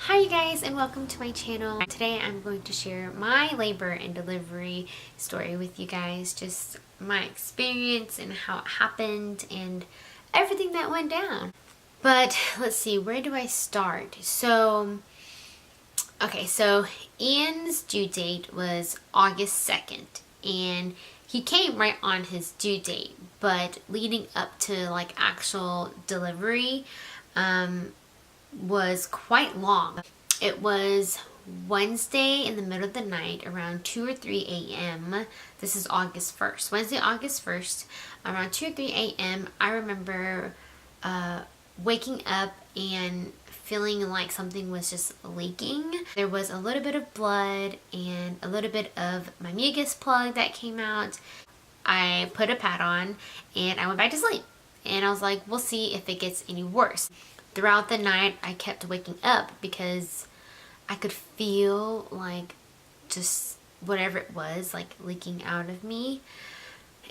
Hi you guys, and welcome to my channel. Today I'm going to share my labor and delivery story with you guys, just my experience and how it happened and everything that went down. But let's see, where do I start? So Ian's due date was August 2nd, and he came right on his due date, but leading up to like actual delivery was quite long. It was Wednesday in the middle of the night around 2 or 3 a.m. This is August 1st. Wednesday, August 1st, around 2 or 3 a.m. I remember waking up and feeling like something was just leaking. There was a little bit of blood and a little bit of my mucus plug that came out. I put a pad on and I went back to sleep. And I was like, we'll see if it gets any worse. Throughout the night, I kept waking up because I could feel like just whatever it was like leaking out of me.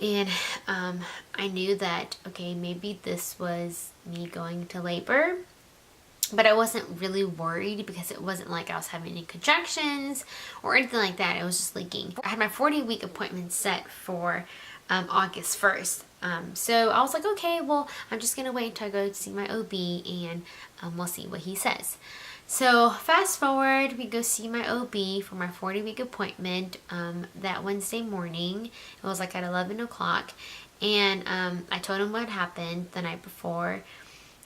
And I knew that, okay, maybe this was me going to labor. But I wasn't really worried because it wasn't like I was having any contractions or anything like that. It was just leaking. I had my 40-week appointment set for August 1st. So I was like, okay, well, I'm just going to wait until I go to see my OB and we'll see what he says. So fast forward, we go see my OB for my 40-week appointment that Wednesday morning. It was like at 11 o'clock. And I told him what happened the night before.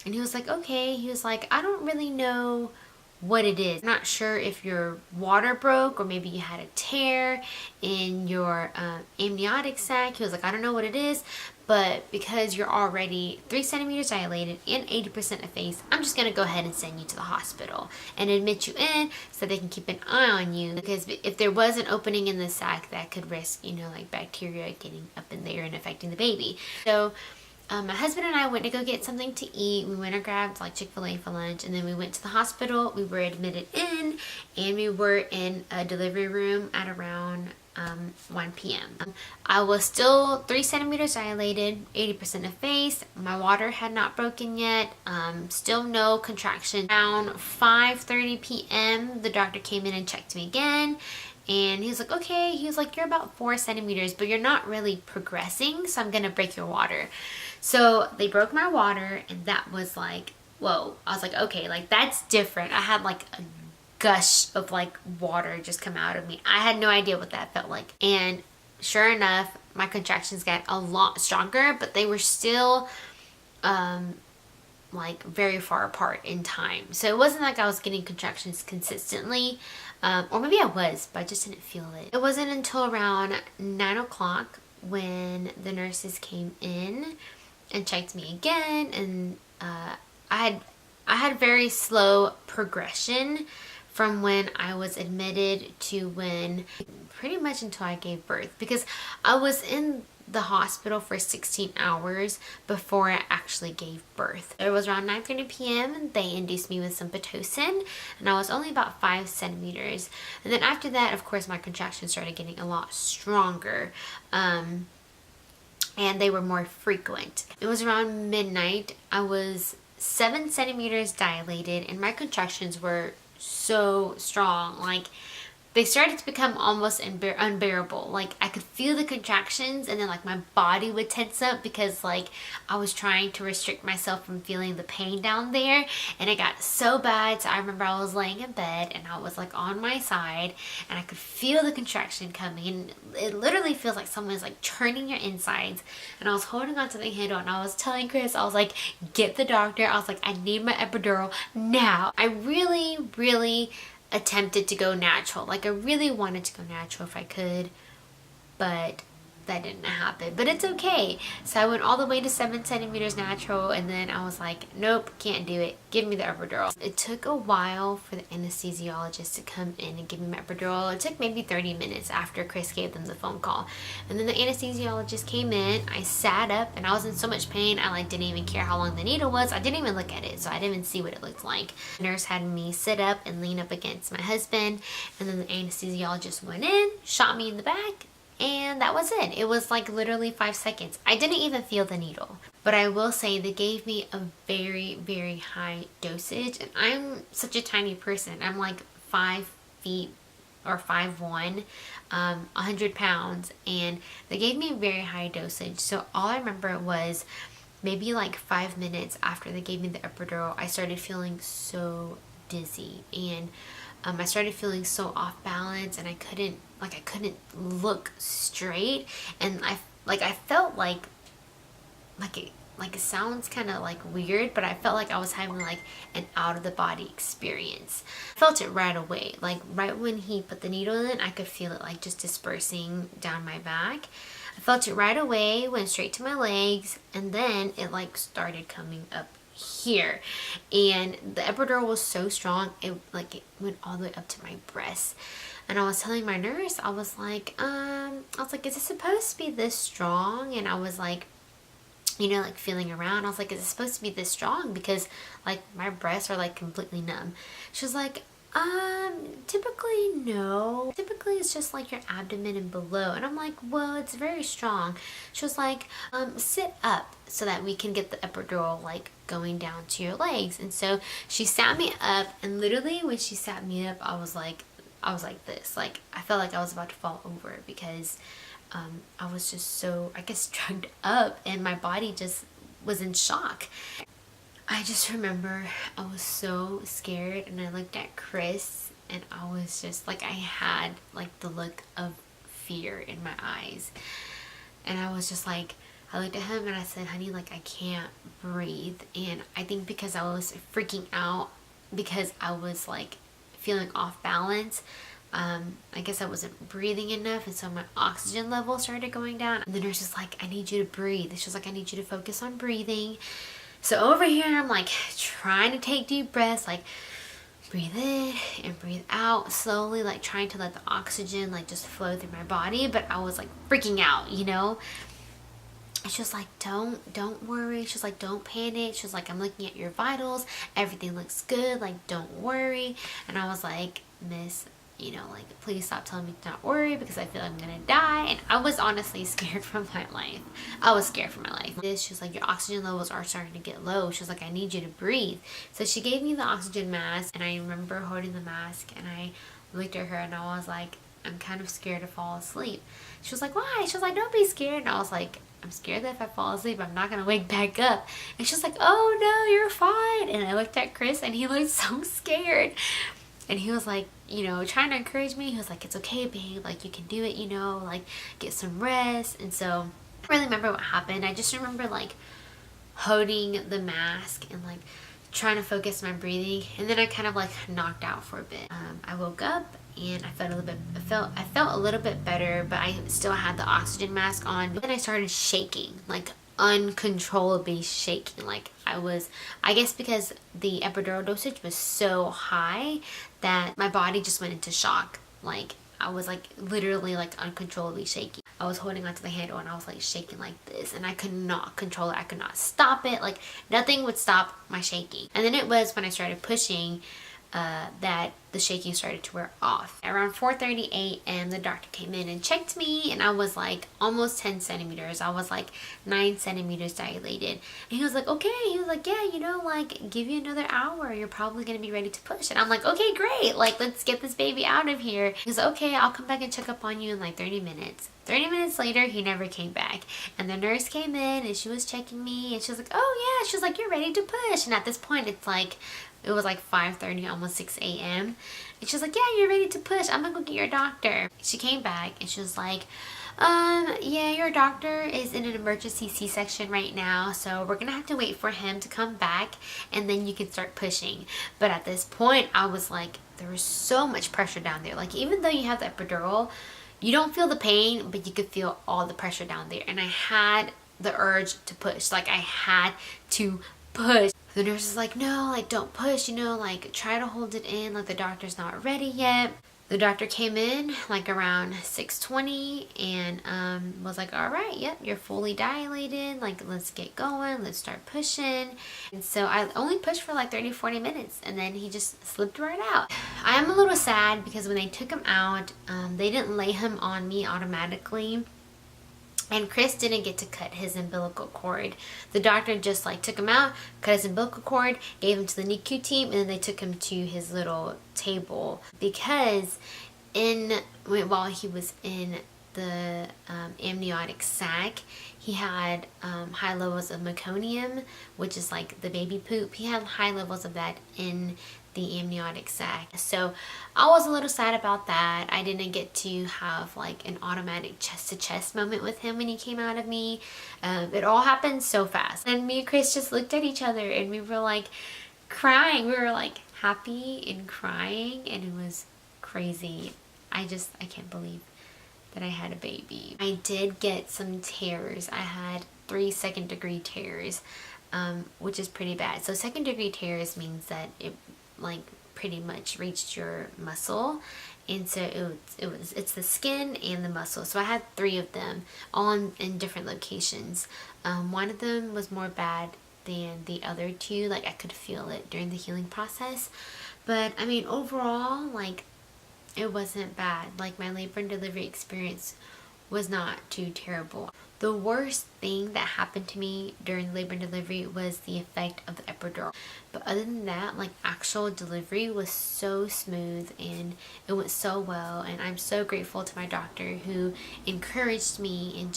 And he was like, okay. He was like, I don't really know what it is. I'm not sure if your water broke or maybe you had a tear in your amniotic sac. He was like, I don't know what it is, but because you're already 3 centimeters dilated and 80% effaced, I'm just going to go ahead and send you to the hospital and admit you in so they can keep an eye on you, because if there was an opening in the sac, that could risk, like bacteria getting up in there and affecting the baby. So my husband and I went to go get something to eat. We went and grabbed like Chick-fil-A for lunch, and then we went to the hospital. We were admitted in, and we were in a delivery room at around 1 p.m. I was still 3 centimeters dilated, 80% effaced. My water had not broken yet. Still no contraction. Around 5:30 p.m. the doctor came in and checked me again. And he was like, okay, he was like, you're about 4 centimeters, but you're not really progressing, so I'm gonna break your water. So they broke my water, and that was like, whoa. I was like, okay, like that's different. I had like a gush of like water just come out of me. I had no idea what that felt like. And sure enough, my contractions got a lot stronger, but they were still like very far apart in time. So it wasn't like I was getting contractions consistently, or maybe I was, but I just didn't feel it. It wasn't until around 9 o'clock when the nurses came in and checked me again, and I had very slow progression from when I was admitted to when pretty much until I gave birth, because I was in the hospital for 16 hours before I actually gave birth. It was around 9:30 p.m. and they induced me with some Pitocin, and I was only about 5 centimeters. And then after that, of course, my contractions started getting a lot stronger, and they were more frequent. It was around midnight. I was 7 centimeters dilated, and my contractions were so strong. Like, they started to become almost unbearable. Like, I could feel the contractions, and then like my body would tense up because like I was trying to restrict myself from feeling the pain down there, and it got so bad. So I remember I was laying in bed and I was like on my side, and I could feel the contraction coming, and it literally feels like someone's like churning your insides. And I was holding on to the handle, and I was telling Chris, I was like, get the doctor. I was like, I need my epidural now. I really attempted to go natural. Like, I really wanted to go natural if I could, but that didn't happen. But it's okay. So I went all the way to 7 centimeters natural, and then I was like, nope, can't do it. Give me the epidural. It took a while for the anesthesiologist to come in and give me my epidural. It took maybe 30 minutes after Chris gave them the phone call. And then the anesthesiologist came in. I sat up, and I was in so much pain, I like didn't even care how long the needle was. I didn't even look at it, so I didn't even see what it looked like. The nurse had me sit up and lean up against my husband, and then the anesthesiologist went in, shot me in the back, and that was it. It was like literally 5 seconds. I didn't even feel the needle. But I will say they gave me a very, very high dosage, and I'm such a tiny person. I'm like 5 feet or 5'1", 100 pounds, and they gave me a very high dosage. So all I remember was maybe like 5 minutes after they gave me the epidural, I started feeling so dizzy, and I started feeling so off balance, and I couldn't look straight, and I felt like it sounds kind of like weird, but I felt like I was having like an out of the body experience. I felt it right away, like right when he put the needle in, I could feel it like just dispersing down my back. I felt it right away, went straight to my legs, and then it like started coming up here, and the epidural was so strong, it went all the way up to my breast. And I was telling my nurse, I was like, is it supposed to be this strong? And I was like, like feeling around. I was like, is it supposed to be this strong? Because like my breasts are like completely numb. She was like, typically no. Typically it's just like your abdomen and below. And I'm like, well, it's very strong. She was like, sit up so that we can get the epidural like going down to your legs. And so she sat me up, and literally when she sat me up, I was like this. Like I felt like I was about to fall over because I was just so, I guess, drugged up, and my body just was in shock. I just remember I was so scared, and I looked at Chris, and I was just like, I had like the look of fear in my eyes, and I was just like, I looked at him and I said, honey, like I can't breathe. And I think because I was freaking out, because I was like feeling off balance, I guess I wasn't breathing enough, and so my oxygen level started going down. And the nurse was like, I need you to breathe. She was like, I need you to focus on breathing. So over here, I'm like trying to take deep breaths, like breathe in and breathe out slowly, like trying to let the oxygen like just flow through my body. But I was like freaking out, And she was like, don't worry. She was like, don't panic. She was like, I'm looking at your vitals. Everything looks good. Like, don't worry. And I was like, Miss, please stop telling me to not worry, because I feel like I'm gonna die. And I was honestly scared for my life. I was scared for my life. She was like, your oxygen levels are starting to get low. She was like, I need you to breathe. So she gave me the oxygen mask, and I remember holding the mask, and I looked at her, and I was like, I'm kind of scared to fall asleep. She was like, why? She was like, don't be scared. And I was like, I'm scared that if I fall asleep, I'm not gonna wake back up. And she's like, oh no, you're fine. And I looked at Chris, and he looked so scared. And he was like, trying to encourage me. He was like, it's okay, babe. Like, you can do it, like, get some rest. And so I don't really remember what happened. I just remember, like, holding the mask and, like, trying to focus my breathing. And then I kind of, like, knocked out for a bit. I woke up, and I felt a little bit better, but I still had the oxygen mask on. But then I started shaking, like, uncontrollably shaking. Like I guess because the epidural dosage was so high that my body just went into shock. Like I was like literally like uncontrollably shaking. I was holding onto the handle, and I was like shaking like this, and I could not control it. I could not stop it. Like nothing would stop my shaking. And then it was when I started pushing that the shaking started to wear off. Around 4:30 a.m. the doctor came in and checked me, and I was like almost 10 centimeters. I was like 9 centimeters dilated. And he was like, okay. He was like, yeah, like give you another hour. You're probably gonna be ready to push. And I'm like, okay, great. Like let's get this baby out of here. He was like, okay, I'll come back and check up on you in like 30 minutes. 30 minutes later, he never came back. And the nurse came in, and she was checking me, and she was like, oh yeah. She was like, you're ready to push. And at this point, it was like 5:30, almost 6 a.m. And she was like, yeah, you're ready to push. I'm gonna go get your doctor. She came back, and she was like, yeah, your doctor is in an emergency C-section right now, so we're gonna have to wait for him to come back, and then you can start pushing. But at this point, I was like, there was so much pressure down there. Like even though you have the epidural, you don't feel the pain, but you could feel all the pressure down there. And I had the urge to push. Like I had to push. The nurse is like, no, like don't push, like try to hold it in, like the doctor's not ready yet. The doctor came in like around 6:20 and was like, all right, yep, you're fully dilated, like let's get going, let's start pushing. And so I only pushed for like 30-40 minutes, and then he just slipped right out. I am a little sad because when they took him out, they didn't lay him on me automatically. And Chris didn't get to cut his umbilical cord. The doctor just like took him out, cut his umbilical cord, gave him to the NICU team, and then they took him to his little table because while he was in the amniotic sac, he had high levels of meconium, which is like the baby poop. He had high levels of that in the amniotic sac. So I was a little sad about that. I didn't get to have like an automatic chest to chest moment with him when he came out of me. It all happened so fast. And me and Chris just looked at each other and we were like crying. We were like happy and crying, and it was crazy. I can't believe that I had a baby. I did get some tears. I had 3 second-degree tears, which is pretty bad. So second-degree tears means that it like pretty much reached your muscle, and so it's the skin and the muscle. So I had 3 of them, all in different locations. One of them was more bad than the other 2. Like I could feel it during the healing process, but I mean overall, like, it wasn't bad. Like my labor and delivery experience was not too terrible. The worst thing that happened to me during labor and delivery was the effect of the epidural. But other than that, like actual delivery was so smooth and it went so well. And I'm so grateful to my doctor who encouraged me, and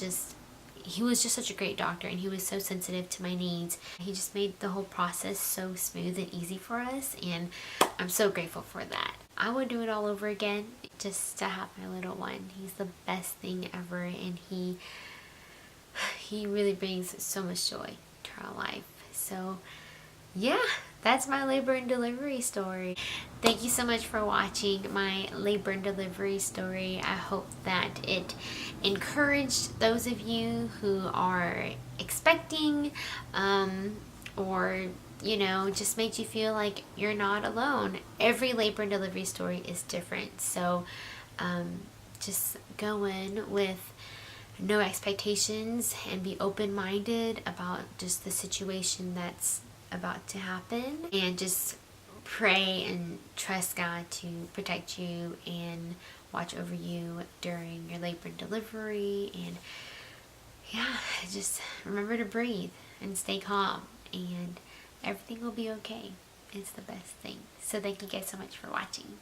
he was just such a great doctor, and he was so sensitive to my needs. He just made the whole process so smooth and easy for us, and I'm so grateful for that. I would do it all over again just to have my little one. He's the best thing ever, and he really brings so much joy to our life. So yeah, that's my labor and delivery story. Thank you so much for watching my labor and delivery story. I hope that it encouraged those of you who are expecting, or just made you feel like you're not alone. Every labor and delivery story is different, so just go in with no expectations and be open-minded about just the situation that's about to happen, and just pray and trust God to protect you and watch over you during your labor and delivery. And yeah, just remember to breathe and stay calm, and everything will be okay. It's the best thing. So thank you guys so much for watching.